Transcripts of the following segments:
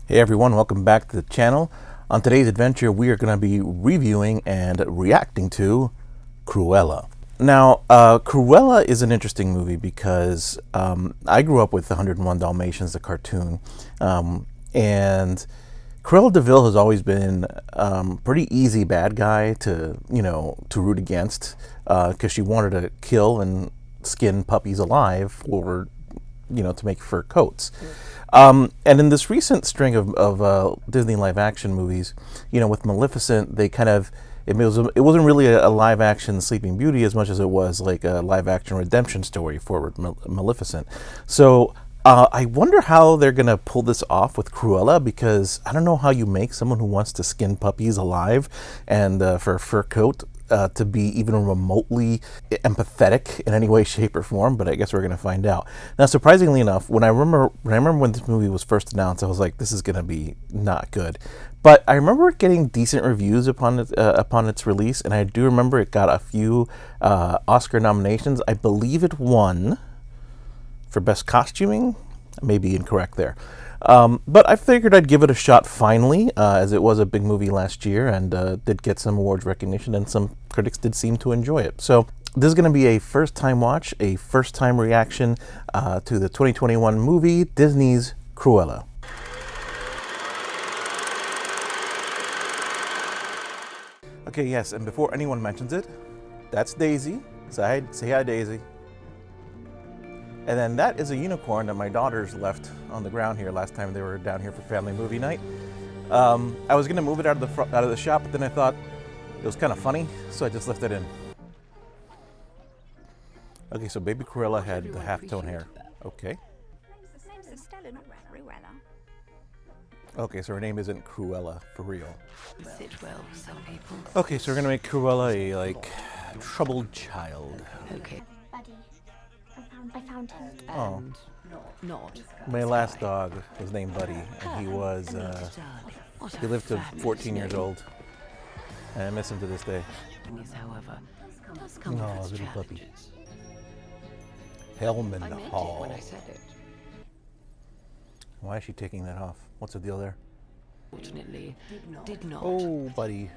Hey everyone, welcome back to the channel. On today's adventure, we are going to be reviewing and reacting to Cruella. Now, Cruella is an interesting movie because I grew up with 101 Dalmatians, the cartoon, and Cruella de Vil has always been pretty easy bad guy to root against because she wanted to kill and skin puppies alive for to make fur coats. And in this recent string of Disney live action movies, with Maleficent, they kind of, it wasn't really a live action Sleeping Beauty as much as it was like a live action redemption story for Maleficent. So I wonder how they're going to pull this off with Cruella, because I don't know how you make someone who wants to skin puppies alive and for a fur coat to be even remotely empathetic in any way, shape, or form, but I guess we're going to find out. Now, surprisingly enough, when I remember when this movie was first announced, I was like, this is going to be not good. But I remember it getting decent reviews upon its release, and I do remember it got a few Oscar nominations. I believe it won for Best Costuming. I may be incorrect there. But I figured I'd give it a shot finally, as it was a big movie last year and did get some awards recognition, and some critics did seem to enjoy it. So this is going to be a first-time watch, a first-time reaction to the 2021 movie, Disney's Cruella. Okay, yes, and before anyone mentions it, that's Daisy. Say hi, Daisy. And then that is a unicorn that my daughters left on the ground here last time they were down here for family movie night. I was gonna move it out of the shop, but then I thought it was kind of funny, so I just left it in. Okay, so baby Cruella had the half-tone hair. Okay. Okay, so her name isn't Cruella for real. Okay, so we're gonna make Cruella a troubled child. Okay. I found him. Oh. Not. My last dog was named Buddy, and he was, he lived to 14 years old. And I miss him to this day. However, does come with its little puppy. challenges. Hellman I meant it Hall. when I said it. Why is she taking that off? What's the deal there? Fortunately, did not. Oh, buddy.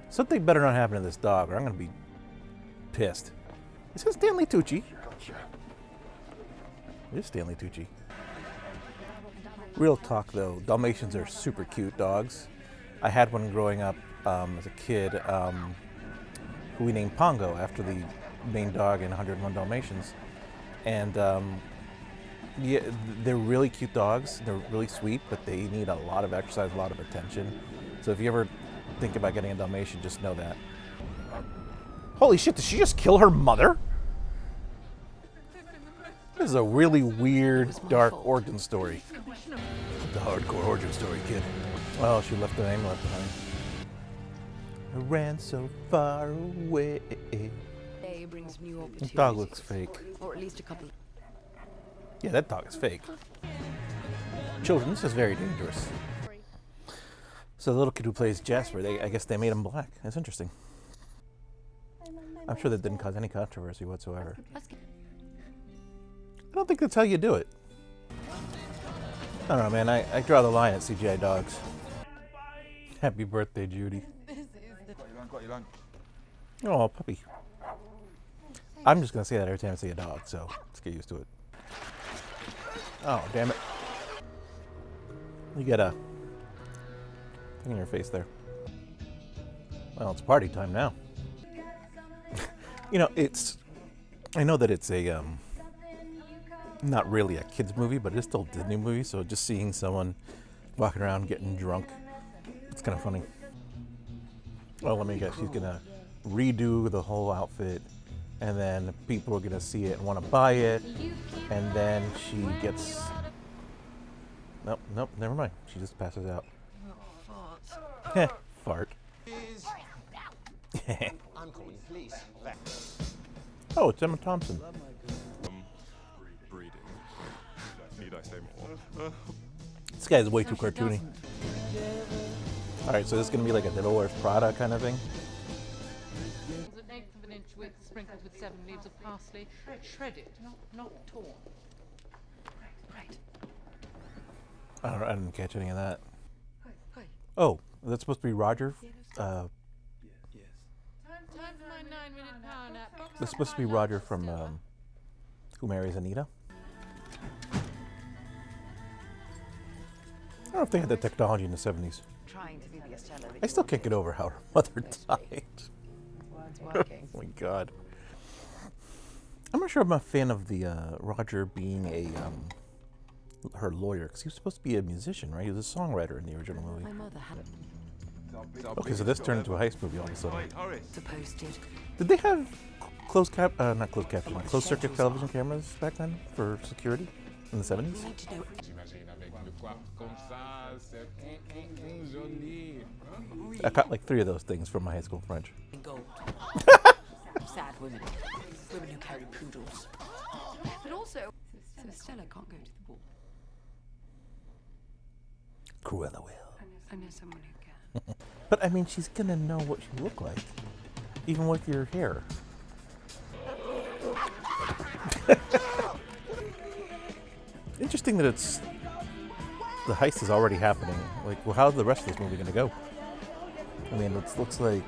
Something better not happen to this dog, or I'm going to be pissed. Is this Stanley Tucci? It is Stanley Tucci. Real talk though, Dalmatians are super cute dogs. I had one growing up as a kid who we named Pongo after the main dog in 101 Dalmatians. And yeah, they're really cute dogs. They're really sweet, but they need a lot of exercise, a lot of attention. So if you ever think about getting a Dalmatian, just know that. Holy shit, did she just kill her mother? This is a really weird, dark origin story. The hardcore origin story, kid. Oh, she left the name left behind. I ran so far away. Day brings new The opportunities. dog looks fake. Or at least a couple. Yeah, that dog is fake. Children, this is very dangerous. So the little kid who plays Jasper, I guess they made him black. That's interesting. I'm sure that didn't cause any controversy whatsoever. I don't think that's how you do it. I don't know, man. I draw the line at CGI dogs. Happy birthday, Judy. Oh, puppy. I'm just going to say that every time I see a dog, so let's get used to it. Oh, damn it. You get a thing in your face there. Well, it's party time now. I know that it's a, not really a kid's movie, but it's still a Disney movie, so just seeing someone walking around getting drunk, it's kind of funny. Well, let me guess, she's gonna redo the whole outfit, and then people are gonna see it and want to buy it, and then she gets... Nope, never mind. She just passes out. Fart. I'm calling police. Oh, it's Emma Thompson. Breeding. Need I say more? This guy's way too cartoony. Alright, so this is going to be like a Devil Wears Prada kind of thing? An eighth of an inch width, sprinkled with 7 leaves of parsley, shredded, not torn. Right. I didn't catch any of that. Oh, that's supposed to be Roger. Time for my 9-minute power nap. That's supposed to be Roger from Who Marries Anita. I don't know if they had that technology in the 70s. Trying to be the Estella that I still can't get over how her mother died. it's working. Oh my god. I'm not sure I'm a fan of the Roger being her lawyer, because he was supposed to be a musician, right? He was a songwriter in the original movie. My mother had Okay, so this turned into a heist movie all of a sudden. supposed to. Did they have closed circuit television cameras back then for security in the 70s? Need to know I caught like 3 of those things from my high school French. gold. Sad women. Women who carry poodles. But also, so Estella can't go to the ball. Cruella will. I know someone who can. But I mean, she's gonna know what you look like, even with your hair. Interesting that the heist is already happening. Like, well, how's the rest of this movie gonna go? I mean, it looks like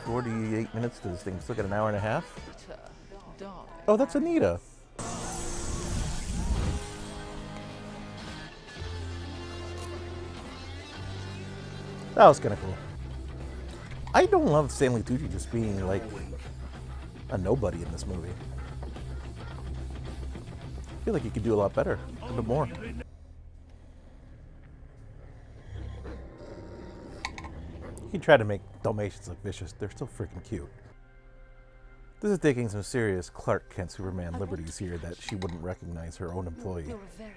48 minutes to this thing. It's like an hour and a half. Oh, that's Anita. That was kind of cool. I don't love Stanley Tucci just being like a nobody in this movie. I feel like he could do a lot better, a bit more. He tried to make Dalmatians look vicious. They're still freaking cute. This is taking some serious Clark Kent Superman liberties here that she wouldn't recognize her own employee. You're a very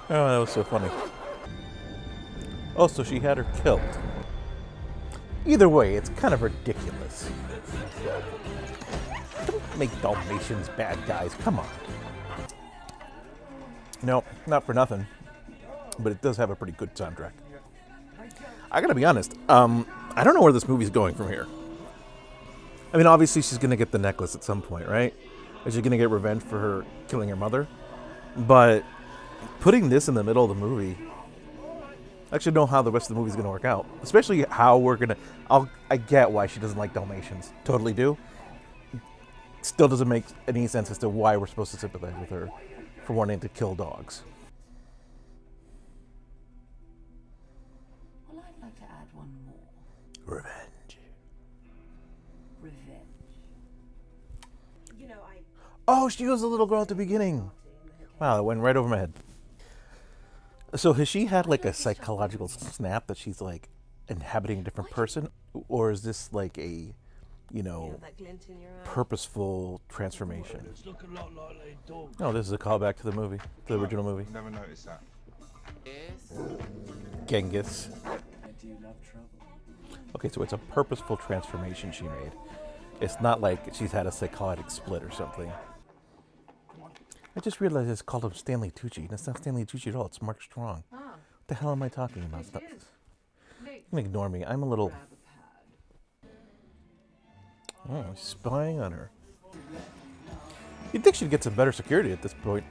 Oh, that was so funny. Oh, so she had her killed. Either way, it's kind of ridiculous. Don't make Dalmatians bad guys. Come on. No, not for nothing. But it does have a pretty good soundtrack. I gotta be honest. I don't know where this movie's going from here. I mean, obviously she's gonna get the necklace at some point, right? Is she gonna get revenge for her killing her mother? But putting this in the middle of the movie, I actually know how the rest of the movie's gonna work out. Especially how we're gonna. I get why she doesn't like Dalmatians. Totally do. Still doesn't make any sense as to why we're supposed to sympathize with her for wanting to kill dogs. Well, I'd like to add one more. Revenge. Revenge. Oh, she was a little girl at the beginning. Wow, that went right over my head. So has she had like a psychological snap that she's like inhabiting a different person? Or is this like a, purposeful transformation? No, this is a callback to the movie, to the original movie. Never noticed that. Genghis. Okay, so it's a purposeful transformation she made. It's not like she's had a psychotic split or something. I just realized it's called him Stanley Tucci. That's not Stanley Tucci at all. It's Mark Strong. What the hell am I talking about? Stop. You can ignore me. I'm a little... Oh, he's spying on her. You'd think she'd get some better security at this point.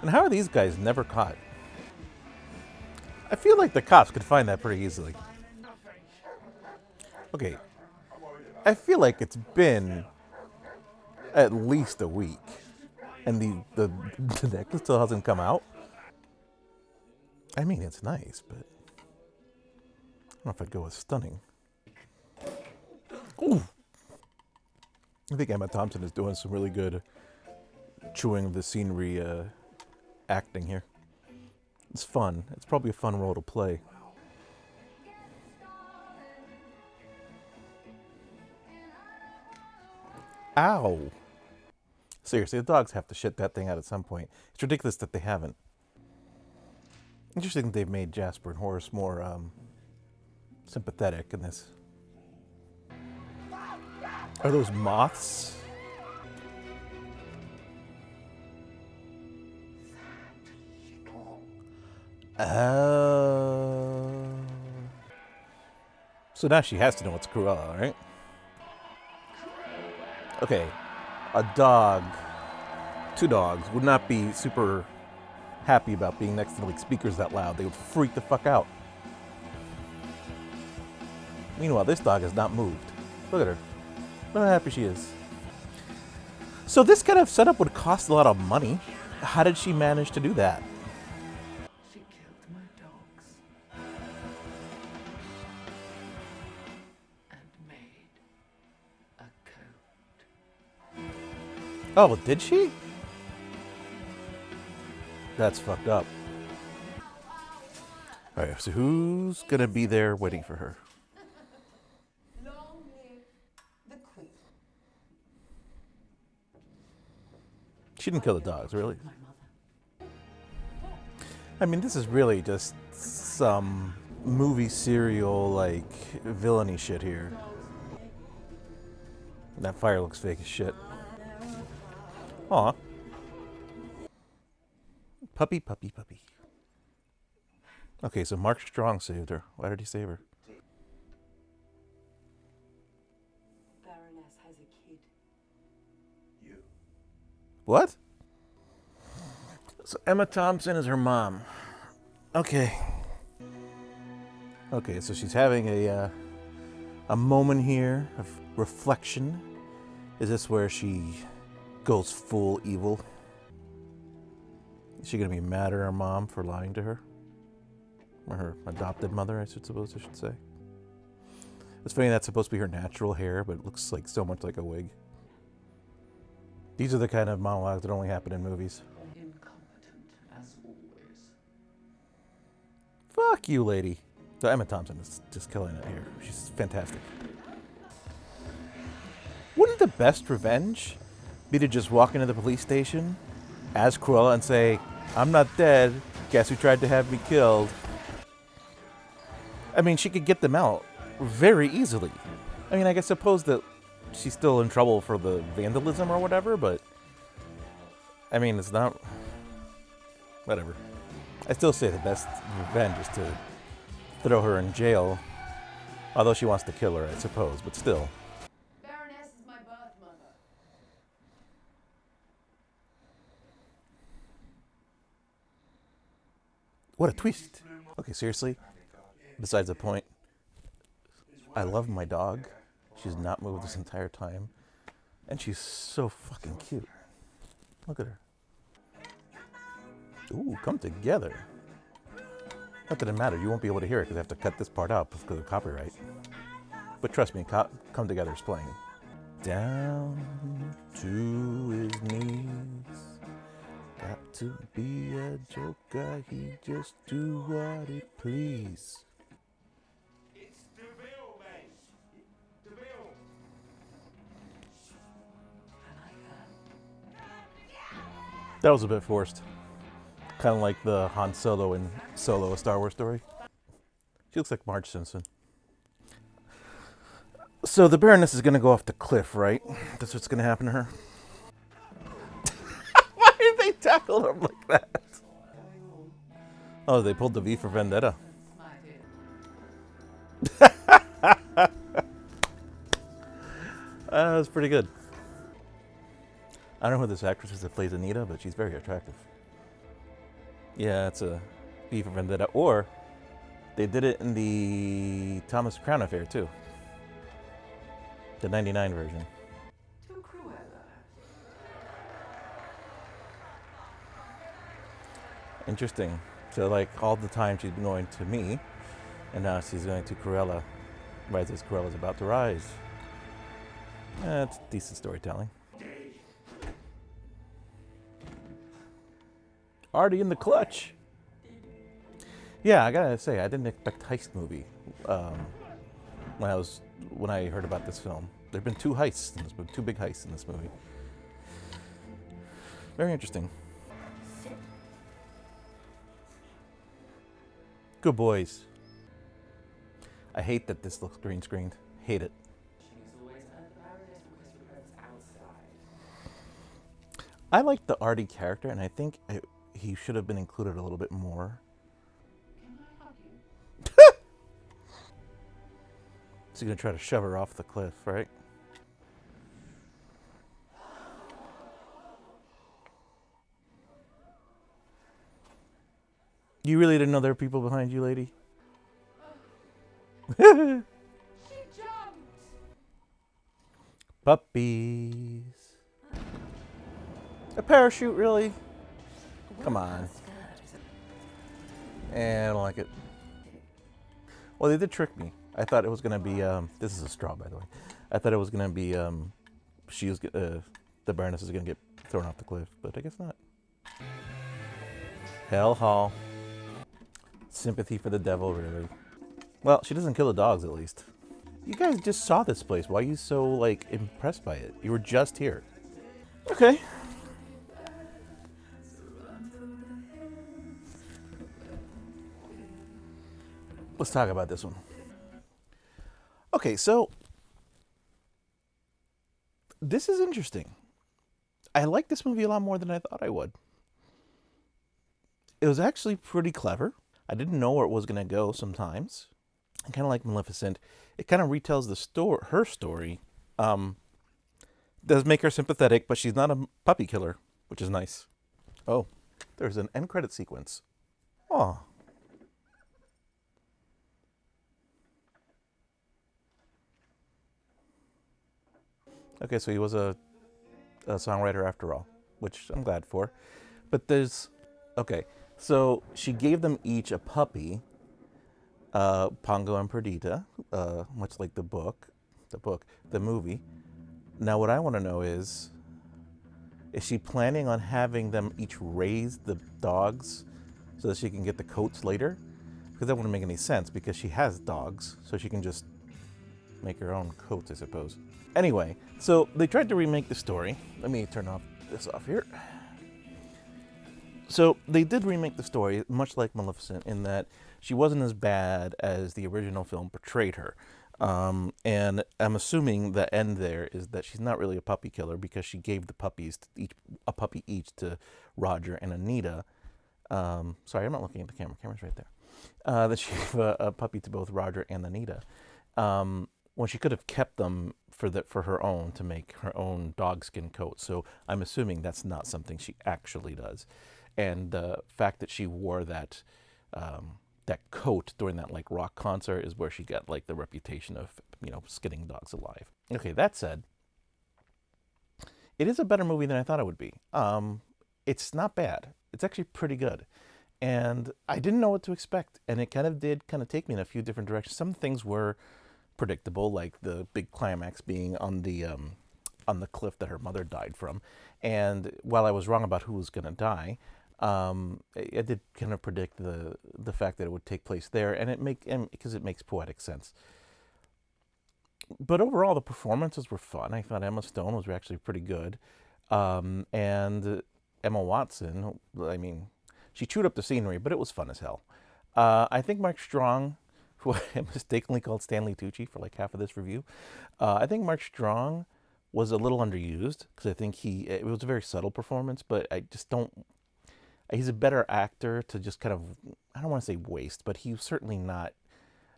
And how are these guys never caught? I feel like the cops could find that pretty easily. Okay. I feel like it's been at least a week. And the necklace still hasn't come out. I mean, it's nice, but I don't know if I'd go with stunning. Ooh. I think Emma Thompson is doing some really good chewing of the scenery acting here. It's fun. It's probably a fun role to play. Ow. Seriously, the dogs have to shit that thing out at some point. It's ridiculous that they haven't. Interesting that they've made Jasper and Horace more sympathetic in this. Are those moths? Oh. So now she has to know it's Cruella, right? Okay. A dog Two dogs would not be super happy about being next to like speakers that loud. They would freak the fuck out. Meanwhile, this dog has not moved. Look at her. Look how happy she is. So this kind of setup would cost a lot of money. How did she manage to do that? She killed my dogs and made a coat. Oh, well, did she? That's fucked up. All right, so who's gonna be there waiting for her? Long live the Queen. She didn't kill the dogs, really. I mean, this is really just some movie serial like villainy shit here. That fire looks fake as shit. Aw. Puppy, puppy, puppy. Okay, so Mark Strong saved her. Why did he save her? Baroness has a kid. What? So Emma Thompson is her mom. Okay. Okay, so she's having a moment here of reflection. Is this where she goes full evil? Is she gonna be mad at her mom for lying to her? Or her adopted mother, I suppose I should say. It's funny that's supposed to be her natural hair, but it looks like so much like a wig. These are the kind of monologues that only happen in movies. Incompetent as always. Fuck you, lady. So Emma Thompson is just killing it here. She's fantastic. Wouldn't the best revenge be to just walk into the police station as Cruella and say, "I'm not dead. Guess who tried to have me killed?" I mean, she could get them out very easily. I mean, I guess suppose that she's still in trouble for the vandalism or whatever, but I mean, it's not. Whatever. I still say the best revenge is to throw her in jail. Although she wants to kill her, I suppose, but still. Baroness is my birth mother. What a twist. Okay, seriously? Besides the point, I love my dog. She's not moved this entire time. And she's so fucking cute. Look at her. Ooh, come together. Not that it matters. You won't be able to hear it because I have to cut this part out because of copyright. But trust me, Come Together is playing. Down to his knees. Got to be a joker. He just do what he please. That was a bit forced. Kind of like the Han Solo in Solo, a Star Wars story. She looks like Marge Simpson. So the Baroness is going to go off the cliff, right? That's what's going to happen to her? Why did they tackle her like that? Oh, they pulled the V for Vendetta. That was pretty good. I don't know who this actress is that plays Anita, but she's very attractive. Yeah, it's a V for Vendetta. Or they did it in the Thomas Crown Affair, too. The 99 version. To Cruella. Interesting. So, like, all the time she's been going to me, and now she's going to Cruella right as Cruella's about to rise. It's decent storytelling. Already in the clutch. Yeah, I gotta say, I didn't expect heist movie when I heard about this film. There've been two heists in this movie, two big heists in this movie. Very interesting. Good boys. I hate that this looks green screened. Hate it. I like the Artie character, and I think he should have been included a little bit more. Can I hug you? So you're gonna try to shove her off the cliff, right? You really didn't know there were people behind you, lady? She jumped! Puppies. A parachute, really? Come on. I don't like it. Well, they did trick me. I thought it was gonna be. This is a straw, by the way. I thought it was gonna be. She was. The Baroness is gonna get thrown off the cliff, but I guess not. Hell Hall. Sympathy for the devil, really. Well, she doesn't kill the dogs, at least. You guys just saw this place. Why are you so, like, impressed by it? You were just here. Okay. Let's talk about this one. Okay, so this is interesting. I like this movie a lot more than I thought I would. It was actually pretty clever. I didn't know where it was going to go sometimes. And kind of like Maleficent, it kind of retells her story. Does make her sympathetic, but she's not a puppy killer, which is nice. Oh, there's an end credit sequence. Oh. Okay, so he was a songwriter after all, which I'm glad for. But okay, so she gave them each a puppy, Pongo and Perdita, much like the movie. Now what I want to know is she planning on having them each raise the dogs so that she can get the coats later? Because that wouldn't make any sense because she has dogs, so she can just make her own coats, I suppose. Anyway, so they tried to remake the story. Let me turn this off here. So they did remake the story, much like Maleficent, in that she wasn't as bad as the original film portrayed her. And I'm assuming the end there is that she's not really a puppy killer because she gave the puppies a puppy each to Roger and Anita. Sorry, I'm not looking at the camera. Camera's right there. That she gave a puppy to both Roger and Anita. When she could have kept them for her own to make her own dogskin coat. So I'm assuming that's not something she actually does. And the fact that she wore that coat during that like rock concert is where she got like the reputation of, skinning dogs alive. Okay, that said, it is a better movie than I thought it would be. It's not bad. It's actually pretty good. And I didn't know what to expect. And it did take me in a few different directions. Some things were predictable, like the big climax being on the cliff that her mother died from. And while I was wrong about who was going to die, I did kind of predict the fact that it would take place there, because it makes poetic sense. But overall, the performances were fun. I thought Emma Stone was actually pretty good, and Emma Watson. I mean, she chewed up the scenery, but it was fun as hell. I think Mark Strong, who I mistakenly called Stanley Tucci for like half of this review, I think Mark Strong was a little underused because I think it was a very subtle performance, but I just don't. He's a better actor to just kind of, I don't want to say waste, but he was certainly not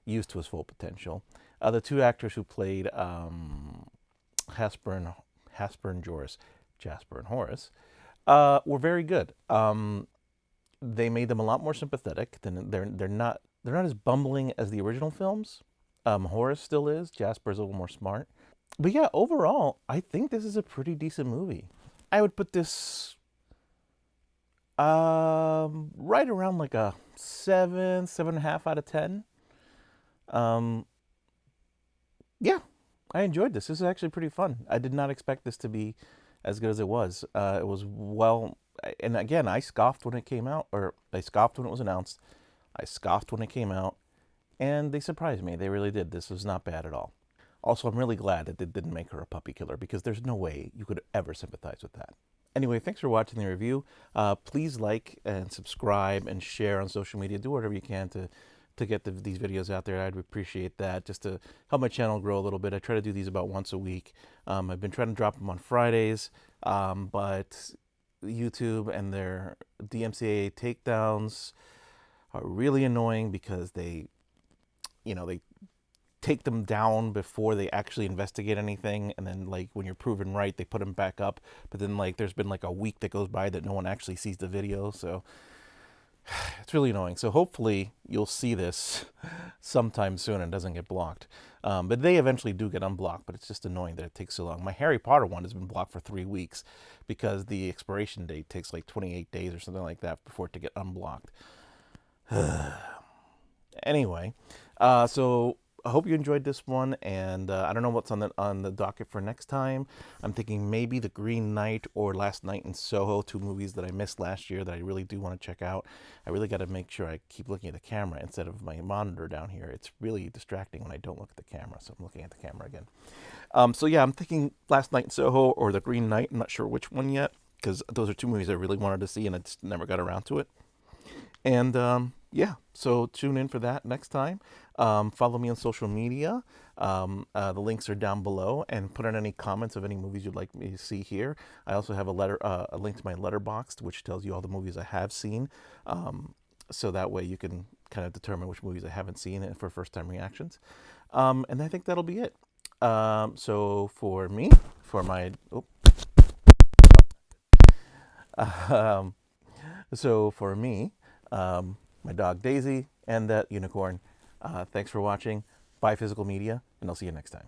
used to his full potential. The two actors who played Jasper and Horace, were very good. They made them a lot more sympathetic. They're not as bumbling as the original films. Horace still is. Jasper's a little more smart. But yeah, overall, I think this is a pretty decent movie. I would put this right around like a 7.5 out of 10. Yeah, I enjoyed this. This is actually pretty fun. I did not expect this to be as good as it was. It was and again, I scoffed when it came out, or I scoffed when it was announced. I scoffed when it came out, and they surprised me. They really did. This was not bad at all. Also, I'm really glad that they didn't make her a puppy killer, because there's no way you could ever sympathize with that. Anyway, thanks for watching the review. Please like and subscribe and share on social media. Do whatever you can to get these videos out there. I'd appreciate that, just to help my channel grow a little bit. I try to do these about once a week. I've been trying to drop them on Fridays, but YouTube and their DMCA takedowns are really annoying because they take them down before they actually investigate anything, and then like when you're proven right, they put them back up. But then like there's been like a week that goes by that no one actually sees the video, so It's really annoying. So hopefully you'll see this sometime soon and doesn't get blocked. But they eventually do get unblocked, but it's just annoying that it takes so long. My Harry Potter one has been blocked for 3 weeks because the expiration date takes like 28 days or something like that before it to get unblocked. Anyway, so I hope you enjoyed this one, and I don't know what's on the docket for next time. I'm thinking maybe The Green Knight or Last Night in Soho, 2 movies that I missed last year that I really do want to check out. I really got to make sure I keep looking at the camera instead of my monitor down here. It's really distracting when I don't look at the camera, so I'm looking at the camera again. So yeah, I'm thinking Last Night in Soho or The Green Knight. I'm not sure which one yet because those are 2 movies I really wanted to see and I just never got around to it. And yeah, so tune in for that next time. Follow me on social media. The links are down below, and put in any comments of any movies you'd like me to see here. I also have a link to my Letterboxd, which tells you all the movies I have seen. So that way you can kind of determine which movies I haven't seen for first-time reactions. And I think that'll be it. So for me, for my um, so for me, my dog Daisy, and that unicorn. Thanks for watching. Bye, Physical Media, and I'll see you next time.